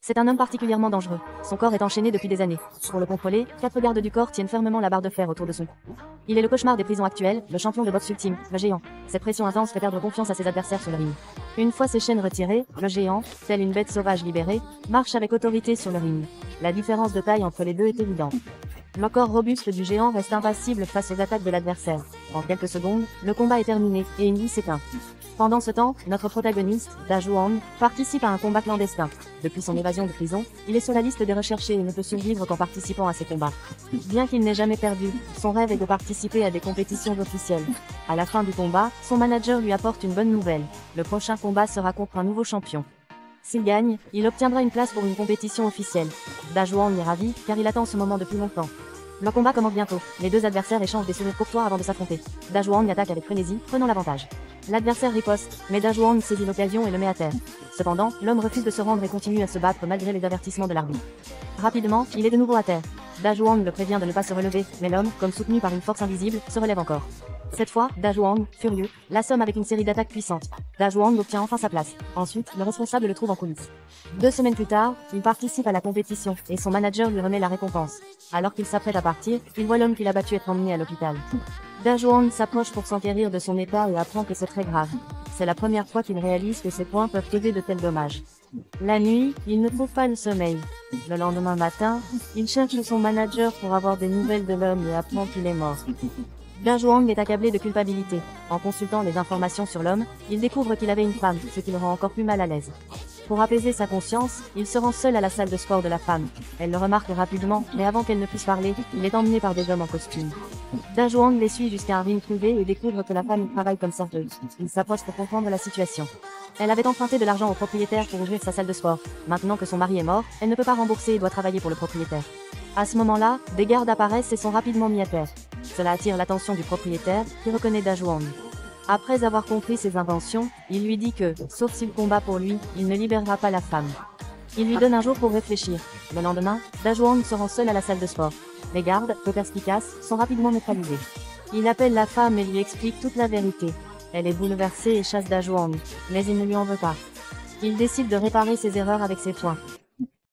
C'est un homme particulièrement dangereux. Son corps est enchaîné depuis des années. Pour le contrôler, 4 gardes du corps tiennent fermement la barre de fer autour de son cou. Il est le cauchemar des prisons actuelles, le champion de boxe ultime, le géant. Cette pression intense fait perdre confiance à ses adversaires sur le ring. Une fois ses chaînes retirées, le géant, tel une bête sauvage libérée, marche avec autorité sur le ring. La différence de taille entre les deux est évidente. Le corps robuste du géant reste impassible face aux attaques de l'adversaire. En quelques secondes, le combat est terminé et une vie s'éteint. Pendant ce temps, notre protagoniste, Da Juan, participe à un combat clandestin. Depuis son évasion de prison, il est sur la liste des recherchés et ne peut survivre qu'en participant à ces combats. Bien qu'il n'ait jamais perdu, son rêve est de participer à des compétitions officielles. À la fin du combat, son manager lui apporte une bonne nouvelle. Le prochain combat sera contre un nouveau champion. S'il gagne, il obtiendra une place pour une compétition officielle. Da Juan est ravi, car il attend ce moment depuis longtemps. Le combat commence bientôt. Les deux adversaires échangent des sourires courtois avant de s'affronter. Da Juan attaque avec frénésie, prenant l'avantage. L'adversaire riposte, mais Da Juan saisit l'occasion et le met à terre. Cependant, l'homme refuse de se rendre et continue à se battre malgré les avertissements de l'arbitre. Rapidement, il est de nouveau à terre. Da Juan le prévient de ne pas se relever, mais l'homme, comme soutenu par une force invisible, se relève encore. Cette fois, Da Juan, furieux, l'assomme avec une série d'attaques puissantes. Da Juan obtient enfin sa place. Ensuite, le responsable le trouve en coulisses. 2 semaines plus tard, il participe à la compétition, et son manager lui remet la récompense. Alors qu'il s'apprête à partir, il voit l'homme qu'il a battu être emmené à l'hôpital. Da Juan s'approche pour s'enquérir de son état et apprend que c'est très grave. C'est la première fois qu'il réalise que ses poings peuvent causer de tels dommages. La nuit, il ne trouve pas le sommeil. Le lendemain matin, il cherche son manager pour avoir des nouvelles de l'homme et apprend qu'il est mort. Da Juan est accablé de culpabilité. En consultant les informations sur l'homme, il découvre qu'il avait une femme, ce qui le rend encore plus mal à l'aise. Pour apaiser sa conscience, il se rend seul à la salle de sport de la femme. Elle le remarque rapidement, mais avant qu'elle ne puisse parler, il est emmené par des hommes en costume. Da Juan les suit jusqu'à un ring privé et découvre que la femme y travaille comme serveuse. Il s'approche pour comprendre la situation. Elle avait emprunté de l'argent au propriétaire pour ouvrir sa salle de sport. Maintenant que son mari est mort, elle ne peut pas rembourser et doit travailler pour le propriétaire. À ce moment-là, des gardes apparaissent et sont rapidement mis à terre. Cela attire l'attention du propriétaire, qui reconnaît Da Juan. Après avoir compris ses inventions, il lui dit que, sauf s'il combat pour lui, il ne libérera pas la femme. Il lui donne un jour pour réfléchir. Le lendemain, Da Juan se rend seul à la salle de sport. Les gardes, peu perspicaces, sont rapidement neutralisés. Il appelle la femme et lui explique toute la vérité. Elle est bouleversée et chasse Da Juan, mais il ne lui en veut pas. Il décide de réparer ses erreurs avec ses poings.